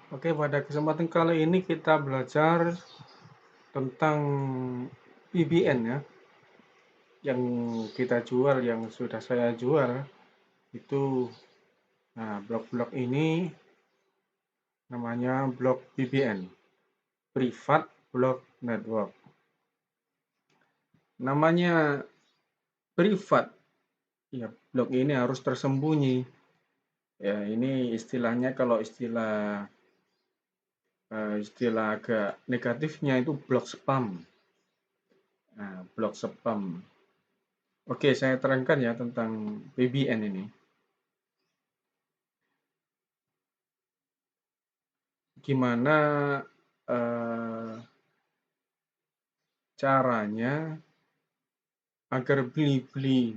Oke, pada kesempatan kali ini kita belajar tentang VPN ya, yang kita jual, yang sudah saya jual itu. Nah, blog-blog ini namanya blog VPN, Privat Blog Network. Namanya privat, ya blog ini harus tersembunyi. Ya, ini istilahnya kalau istilah agak negatifnya itu blog spam. Nah, blog spam. Oke, saya terangkan ya tentang VPN ini. Gimana eh, caranya agar Blibli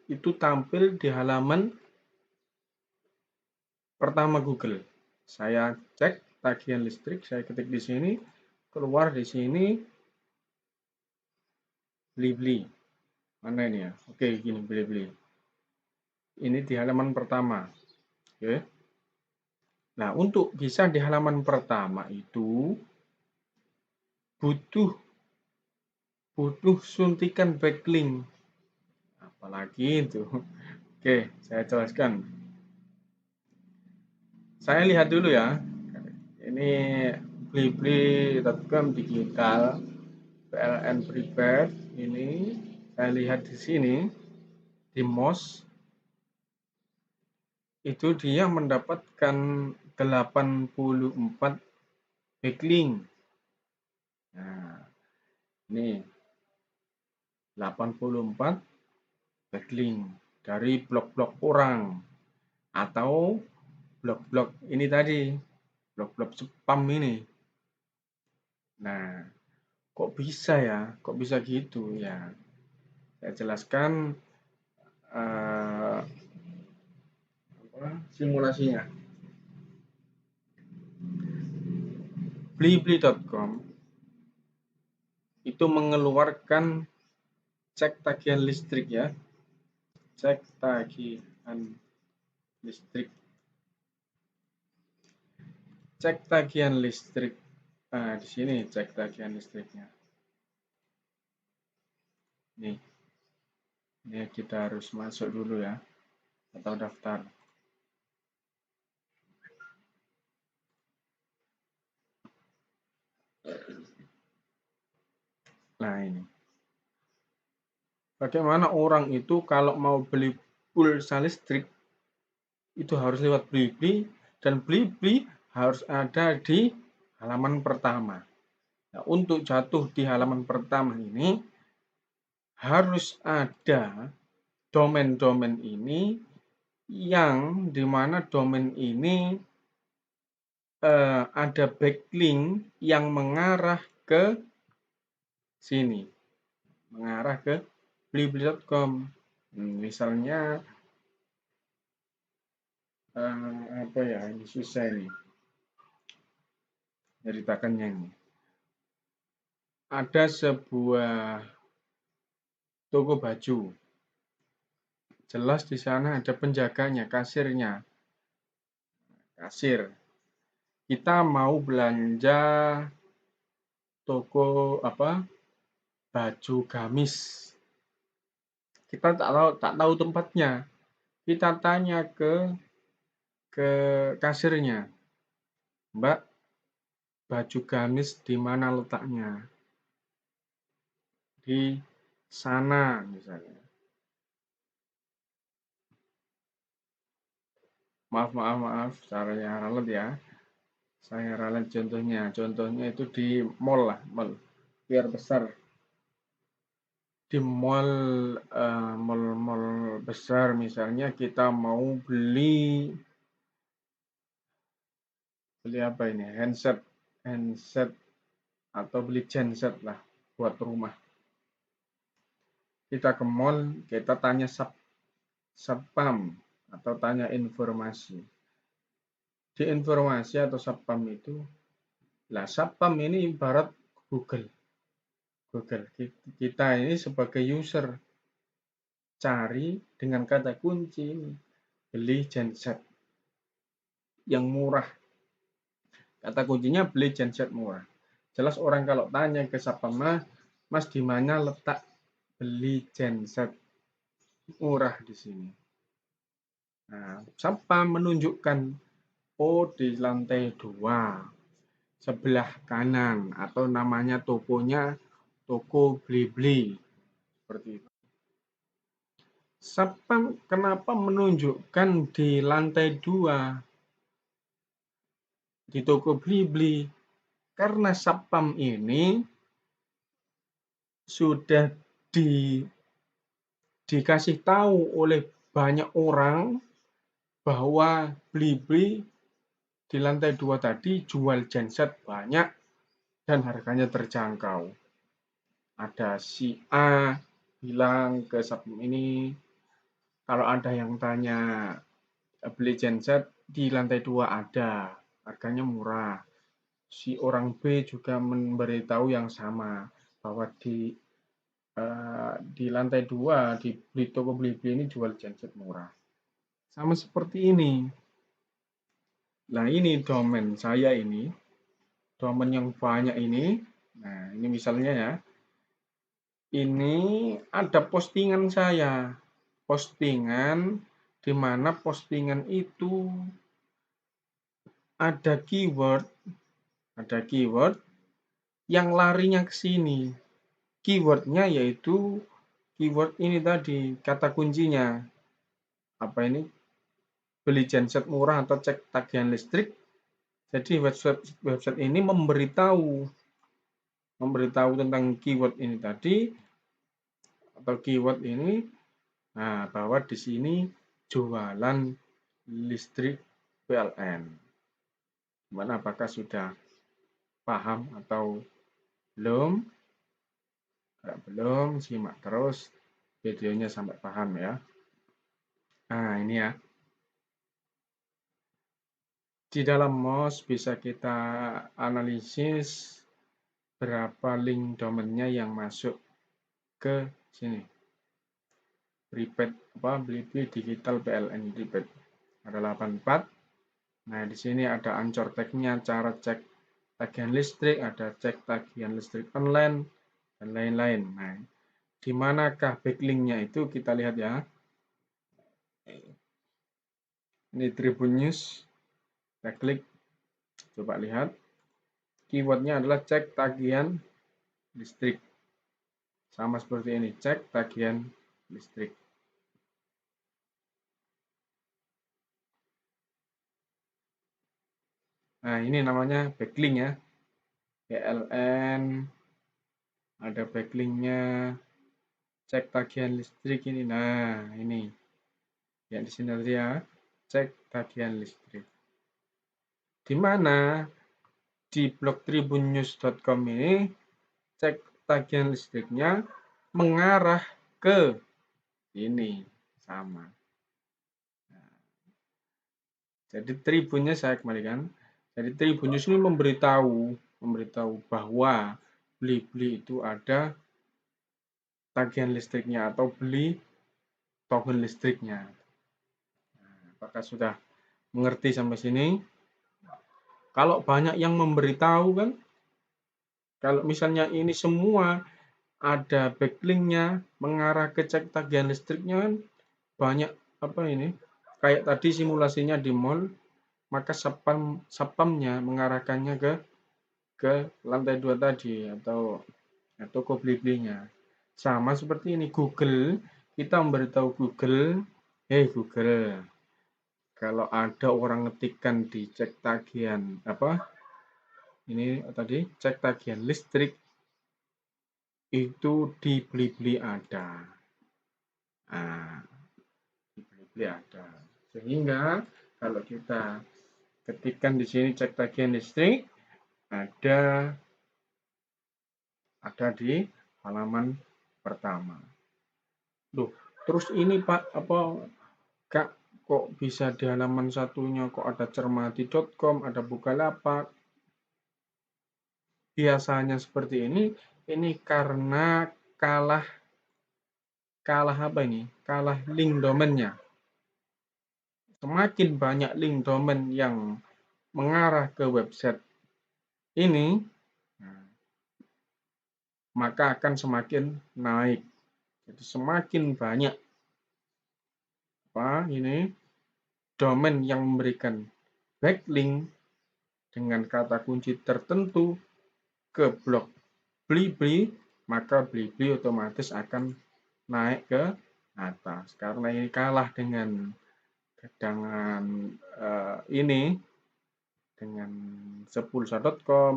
itu tampil di halaman pertama Google. Saya cek tagihan listrik, saya ketik di sini, keluar di sini Blibli. Mana ini ya? Oke, gini Blibli. Ini di halaman pertama. Oke. Nah, untuk bisa di halaman pertama itu butuh butuh suntikan backlink. Apalagi itu. Oke, saya jelaskan. Saya lihat dulu ya. Ini blibli.com digital PLN private ini saya lihat di sini di MOS itu dia mendapatkan 84 backlink. Nah, ini 84 backlink dari blog-blog orang atau blog-blog ini tadi, blog-blog spam ini. Nah, kok bisa ya? Kok bisa gitu ya? Saya jelaskan uh, simulasinya. Blibli.com itu mengeluarkan cek tagihan listrik ya. Cek tagihan listrik. Cek tagihan listrik. Nah, di sini cek tagihan listriknya. Ini kita harus masuk dulu ya, atau daftar. Nah, ini. Bagaimana orang itu kalau mau beli pulsa listrik itu harus lewat Blibli, dan Blibli harus ada di halaman pertama. Nah, untuk jatuh di halaman pertama ini harus ada domain-domain ini, yang dimana domain ini ada backlink yang mengarah ke sini, mengarah ke blibli.com. Misalnya apa ya, ini susah ini ceritakannya ini. Ada sebuah toko baju, jelas di sana ada penjaganya, kasirnya, kasir. Kita mau belanja toko apa, baju gamis, kita tak tahu tempatnya, kita tanya ke kasirnya, Mbak, baju gamis di mana letaknya? Di sana misalnya. Maaf, caranya ralat ya. Saya ralat contohnya. Contohnya itu di mall lah, mall. Biar besar. Di mall besar misalnya kita mau beli apa ini? Handset atau beli genset lah buat rumah. Kita ke mall, kita tanya satpam atau tanya informasi. Di informasi atau satpam itu, lah satpam ini ibarat Google. Kita ini sebagai user cari dengan kata kunci beli genset. yang murah. Kata kuncinya beli genset murah. Jelas orang kalau tanya ke Satpam, Mas di mana letak beli genset murah di sini? Nah, Satpam menunjukkan, oh di lantai 2, sebelah kanan, atau namanya tokonya toko Blibli, seperti itu. Satpam kenapa menunjukkan di lantai 2 di toko Blibli? Karena Satpam ini sudah dikasih tahu oleh banyak orang bahwa Blibli di lantai 2 tadi jual genset banyak dan harganya terjangkau. Ada si A bilang ke Satpam ini, kalau ada yang tanya beli genset di lantai 2 ada, harganya murah. Si orang B juga memberitahu yang sama, bahwa di lantai 2 di toko Blibli ini jual genset murah. Sama seperti ini. Nah, ini domain saya ini. Domain yang banyak ini. Nah, ini misalnya ya. Ini ada postingan saya. Postingan di mana postingan itu ada keyword yang larinya ke sini. Keywordnya yaitu keyword ini tadi, kata kuncinya. Apa ini? Beli genset murah atau cek tagihan listrik. Jadi website ini memberitahu tentang keyword ini tadi, atau keyword ini, nah, bahwa di sini jualan listrik PLN. Gimana, apakah sudah paham atau belum? Kalau belum, simak terus videonya sampai paham ya. Nah, ini ya. Di dalam MOS bisa kita analisis berapa link domainnya yang masuk ke sini. Prepaid Blibli digital PLN prepaid. Ada 84. Nah, di sini ada Ancor tag-nya, cara cek tagihan listrik, ada cek tagihan listrik online, dan lain-lain. Nah, di manakah backlink-nya itu kita lihat ya. Ini Tribun News. Kita klik, coba lihat. Keywordnya adalah cek tagihan listrik. Sama seperti ini, cek tagihan listrik. Nah, ini namanya backlink ya. PLN, ada backlink-nya, cek tagihan listrik ini. Nah, ini. Ya, di sini tadi ya, cek tagihan listrik. Di mana di blog tribunnews.com ini cek tagihan listriknya mengarah ke ini, sama. Nah, jadi Tribunnya saya kembalikan. Jadi Tribun News ini memberitahu bahwa Blibli itu ada tagihan listriknya atau beli token listriknya. Nah, apakah sudah mengerti sampai sini? Kalau banyak yang memberitahu kan, kalau misalnya ini semua ada backlink-nya mengarah ke cek tagihan listriknya kan, banyak kayak tadi simulasinya di mall, maka Satpamnya mengarahkannya ke lantai 2 tadi, atau toko Blibli-nya. Sama seperti ini Google, kita memberitahu Google, hey Google, kalau ada orang ngetikkan di cek tagihan ini tadi cek tagihan listrik itu di Blibli ada. Nah, di Blibli ada. Sehingga kalau kita ketikkan di sini cek tagihan listrik, ada di halaman pertama. Loh, terus ini Pak, Kak, kok bisa di halaman satunya kok ada cermati.com, ada Bukalapak? Biasanya seperti ini karena kalah link domainnya. semakin banyak link domain yang mengarah ke website ini, maka akan semakin naik. Jadi semakin banyak domain yang memberikan backlink dengan kata kunci tertentu ke blog Blibli, maka Blibli otomatis akan naik ke atas. Karena ini kalah dengan dengan sepulsa.com,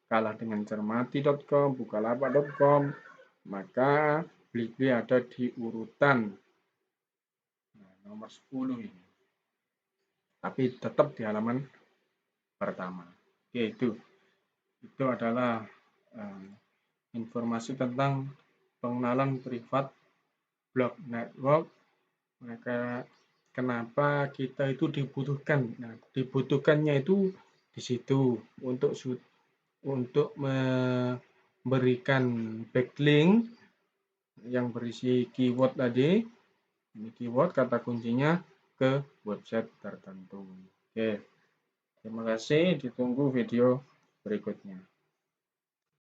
kalah dengan cermati.com, bukalapak.com, maka Blibli ada di urutan nomor 10 ini. Tapi tetap di halaman pertama. Oke, itu adalah informasi tentang pengenalan privat blog network. Maka kenapa kita itu dibutuhkan? Nah, dibutuhkannya itu di situ untuk memberikan backlink yang berisi keyword tadi. Ini keyword kata kuncinya ke website tertentu. Oke. Terima kasih, ditunggu video berikutnya.